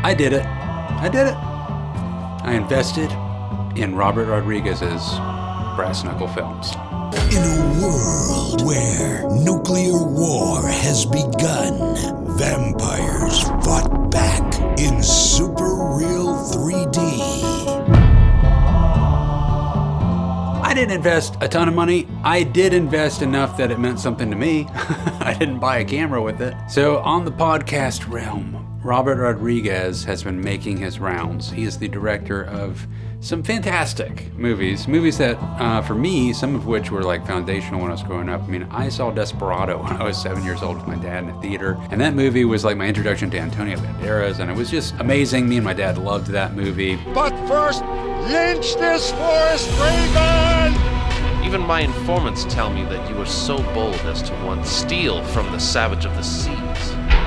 I did it. I did it. I invested in Robert Rodriguez's Brass Knuckle Films. In a world where nuclear war has begun, vampires fought back in super real 3D. I didn't invest a ton of money. I did invest enough that it meant something to me. I didn't buy a camera with it. So on the podcast realm, Robert Rodriguez has been making his rounds. He is the director of some fantastic movies that, for me, some of which were like foundational when I was growing up. I mean, I saw Desperado when I was 7 years old with my dad in the theater, and that movie was like my introduction to Antonio Banderas, and it was just amazing. Me and my dad loved that movie. But first, lynch this Forrest Reagan! Even my informants tell me that you were so bold as to want steal from the savage of the seas.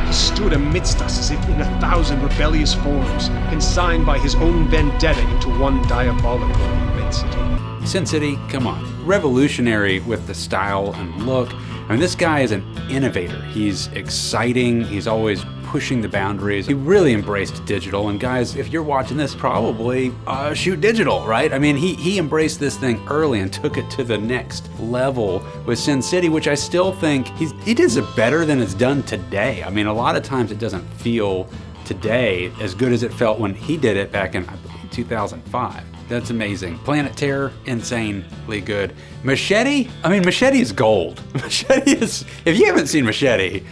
He stood amidst us as if in 1,000 rebellious forms, consigned by his own vendetta into one diabolical immensity. Sin City, come on. Revolutionary with the style and look. I mean, this guy is an innovator. He's exciting. He's always pushing the boundaries. He really embraced digital. And guys, if you're watching this, probably shoot digital, right? I mean, he embraced this thing early and took it to the next level with Sin City, which I still think he does it better than it's done today. I mean, a lot of times it doesn't feel today as good as it felt when he did it back in, I believe, 2005. That's amazing. Planet Terror, insanely good. Machete? I mean, Machete is gold. Machete is, if you haven't seen Machete,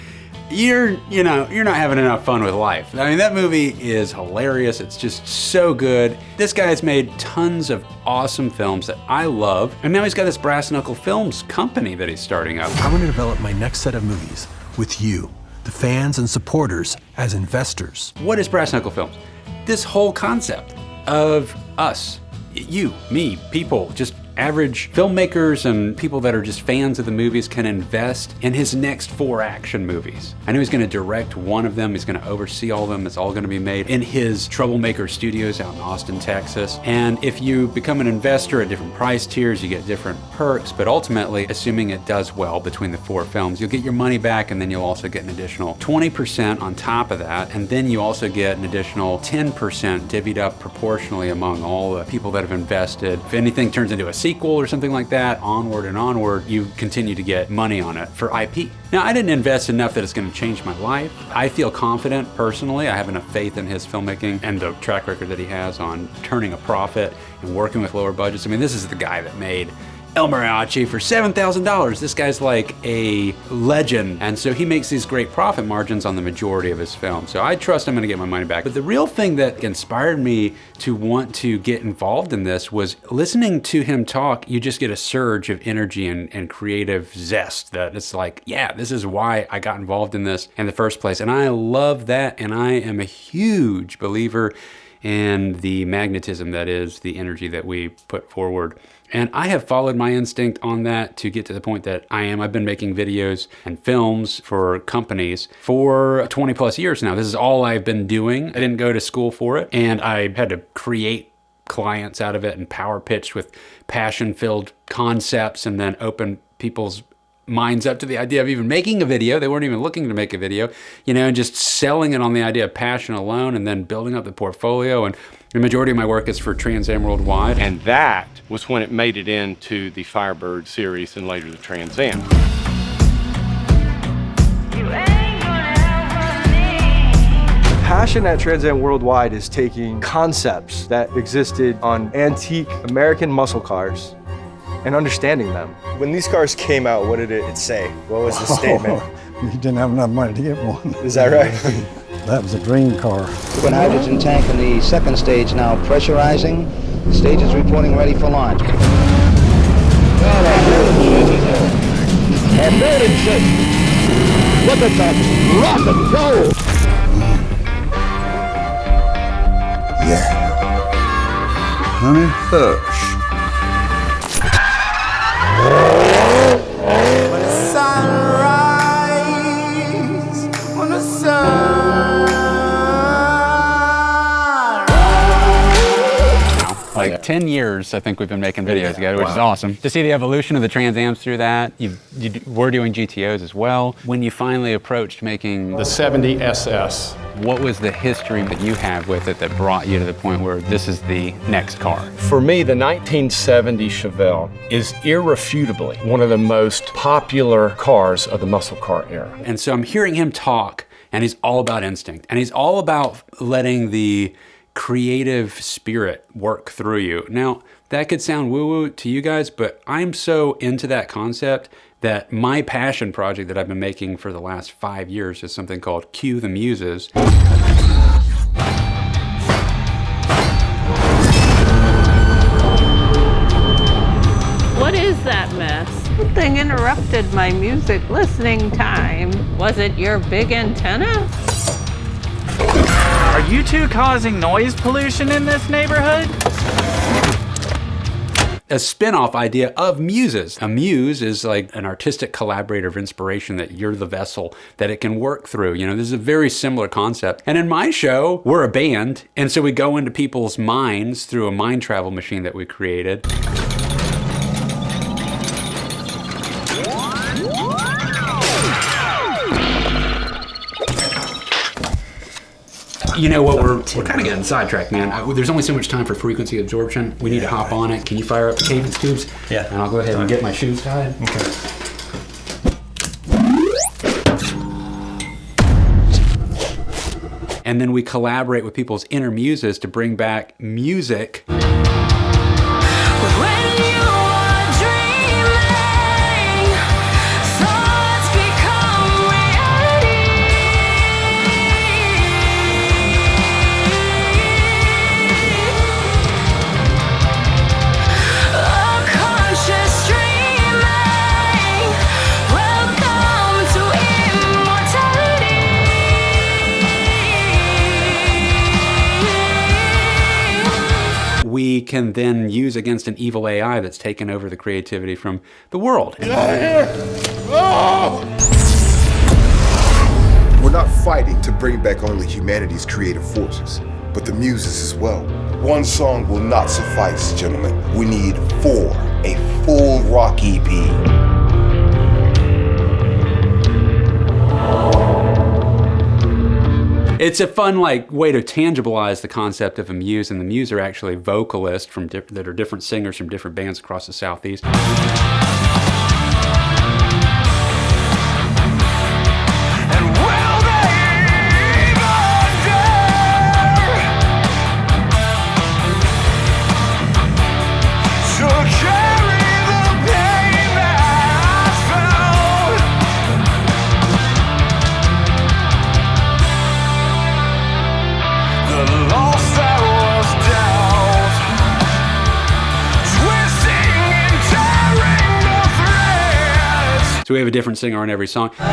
you're not having enough fun with life. I mean, that movie is hilarious. It's just so good. This guy has made tons of awesome films that I love. And now he's got this Brass Knuckle Films company that he's starting up. I want to develop my next set of movies with you, the fans and supporters, as investors. What is Brass Knuckle Films? This whole concept of us, you, me, people, just average filmmakers and people that are just fans of the movies can invest in his next 4 action movies. I know he's going to direct one of them. He's going to oversee all of them. It's all going to be made in his Troublemaker Studios out in Austin, Texas. And if you become an investor at different price tiers, you get different perks. But ultimately, assuming it does well between the 4 films, you'll get your money back, and then you'll also get an additional 20% on top of that. And then you also get an additional 10% divvied up proportionally among all the people that have invested. If anything turns into a sequel or something like that, onward and onward, you continue to get money on it for IP. Now, I didn't invest enough that it's going to change my life. I feel confident personally. I have enough faith in his filmmaking and the track record that he has on turning a profit and working with lower budgets. I mean, this is the guy that made El Mariachi for $7,000. This guy's like a legend, and so he makes these great profit margins on the majority of his films. So I trust I'm gonna get my money back. But the real thing that inspired me to want to get involved in this was listening to him talk. You just get a surge of energy and creative zest that it's like, yeah, this is why I got involved in this in the first place. And I love that, and I am a huge believer in the magnetism that is the energy that we put forward. And I have followed my instinct on that to get to the point that I've been making videos and films for companies for 20 plus years now. This is all I've been doing. I didn't go to school for it, and I had to create clients out of it and power pitch with passion-filled concepts and then open people's minds up to the idea of even making a video. They weren't even looking to make a video, and just selling it on the idea of passion alone, and then building up the portfolio. And the majority of my work is for Trans Am Worldwide. And that was when it made it into the Firebird series and later the Trans Am. Passion at Trans Am Worldwide is taking concepts that existed on antique American muscle cars and understanding them. When these cars came out, what did it say? What was the statement? You didn't have enough money to get one. Is that right? That was a dream car. Liquid hydrogen tank in the second stage now pressurizing. The stage is reporting ready for launch. Our building ship. Look at that rock and roll. Yeah. Honey, hush. When the sunrise, when the sun. like 10 years, I think we've been making videos together, which is awesome. To see the evolution of the Trans Ams through that, we're doing GTOs as well. When you finally approached making The 70 SS. what was the history that you have with it that brought you to the point where this is the next car? For me, the 1970 Chevelle is irrefutably one of the most popular cars of the muscle car era. And so I'm hearing him talk, and he's all about instinct, and he's all about letting the creative spirit work through you. Now, that could sound woo-woo to you guys, but I'm so into that concept that my passion project that I've been making for the last 5 years is something called Cue the Muses. What is that mess? Something interrupted my music listening time. Was it your big antenna? Are you two causing noise pollution in this neighborhood? A spin-off idea of muses. A muse is like an artistic collaborator of inspiration that you're the vessel that it can work through. You know, this is a very similar concept. And in my show, we're a band, and so we go into people's minds through a mind travel machine that we created. You know what, we're kind of getting sidetracked, man. There's only so much time for frequency absorption. We need to hop on it. Can you fire up the cadence tubes? Yeah. And I'll go ahead and get my shoes tied. Okay. And then we collaborate with people's inner muses to bring back music. We can then use against an evil AI that's taken over the creativity from the world. Get out of here! Oh! We're not fighting to bring back only humanity's creative forces, but the muses as well. One song will not suffice, gentlemen. We need 4, a full rock EP. It's a fun way to tangibilize the concept of a muse, and the muse are actually vocalists that are different singers from different bands across the Southeast. So we have a different singer on every song. No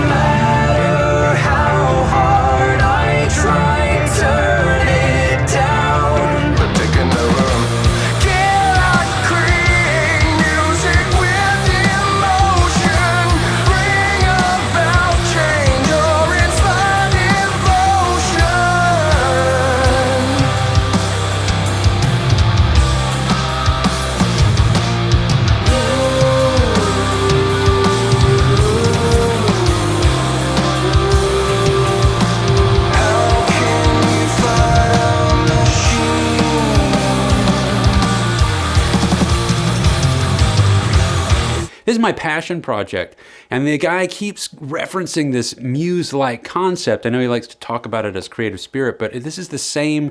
matter how hard I try, turn it down. Taking the room. Cannot create music with emotion. Bring about change or inspire devotion. This is my passion project, and the guy keeps referencing this muse-like concept. I know he likes to talk about it as creative spirit, but this is the same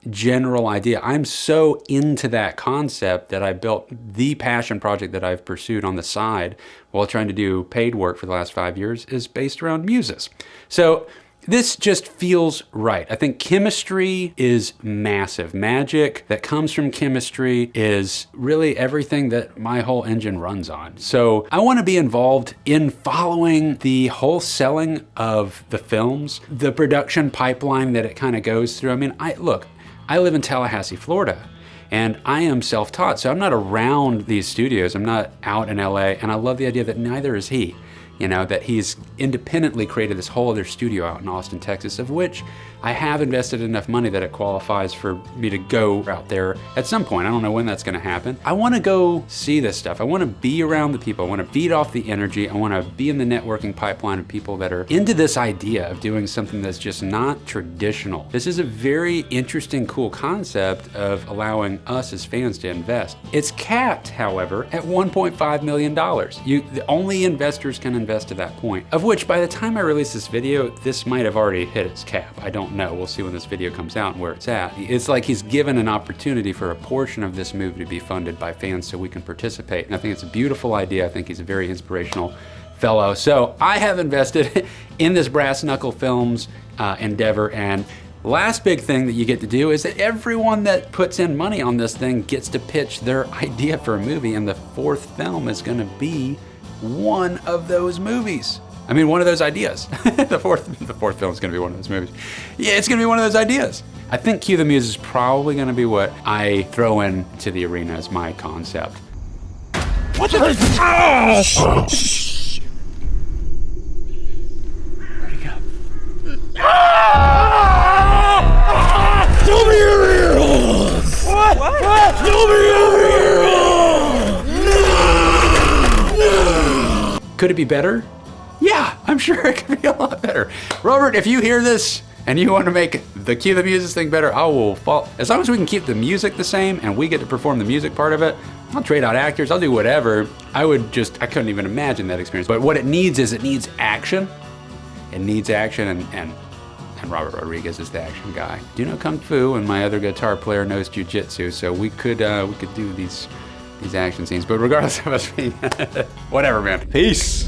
general idea. I'm so into that concept that I built the passion project that I've pursued on the side while trying to do paid work for the last 5 years is based around muses. So this just feels right. I think chemistry is massive. Magic that comes from chemistry is really everything that my whole engine runs on. So I want to be involved in following the whole selling of the films, the production pipeline that it kind of goes through. I mean, look, I live in Tallahassee, Florida, and I am self-taught, so I'm not around these studios. I'm not out in LA, and I love the idea that neither is he. You know, that he's independently created this whole other studio out in Austin, Texas, of which I have invested enough money that it qualifies for me to go out there at some point. I don't know when that's gonna happen. I wanna go see this stuff. I wanna be around the people. I wanna feed off the energy. I wanna be in the networking pipeline of people that are into this idea of doing something that's just not traditional. This is a very interesting, cool concept of allowing us as fans to invest. It's capped, however, at $1.5 million. The only investors can invest to that point, of which by the time I release this video, this might have already hit its cap. I don't know. We'll see when this video comes out and where it's at. It's like he's given an opportunity for a portion of this movie to be funded by fans so we can participate. And I think it's a beautiful idea. I think he's a very inspirational fellow. So I have invested in this Brass Knuckle Films endeavor, and last big thing that you get to do is that everyone that puts in money on this thing gets to pitch their idea for a movie, and the fourth film is gonna be one of those movies. I mean, one of those ideas. the fourth film is gonna be one of those movies. Yeah, it's gonna be one of those ideas. I think Cue the Muse is probably gonna be what I throw into the arena as my concept. What the? Oh! Where'd he go? Show me your ears! What? Show me your ears! No! Could it be better? Yeah, I'm sure it could be a lot better. Robert, if you hear this and you want to make the Cue the Muses thing better, I will follow. As long as we can keep the music the same and we get to perform the music part of it, I'll trade out actors, I'll do whatever. I couldn't even imagine that experience. But what it needs is, it needs action. It needs action, and Robert Rodriguez is the action guy. I do know Kung Fu, and my other guitar player knows Jiu-Jitsu, so we could do these action scenes. But regardless of us being, whatever, man. Peace.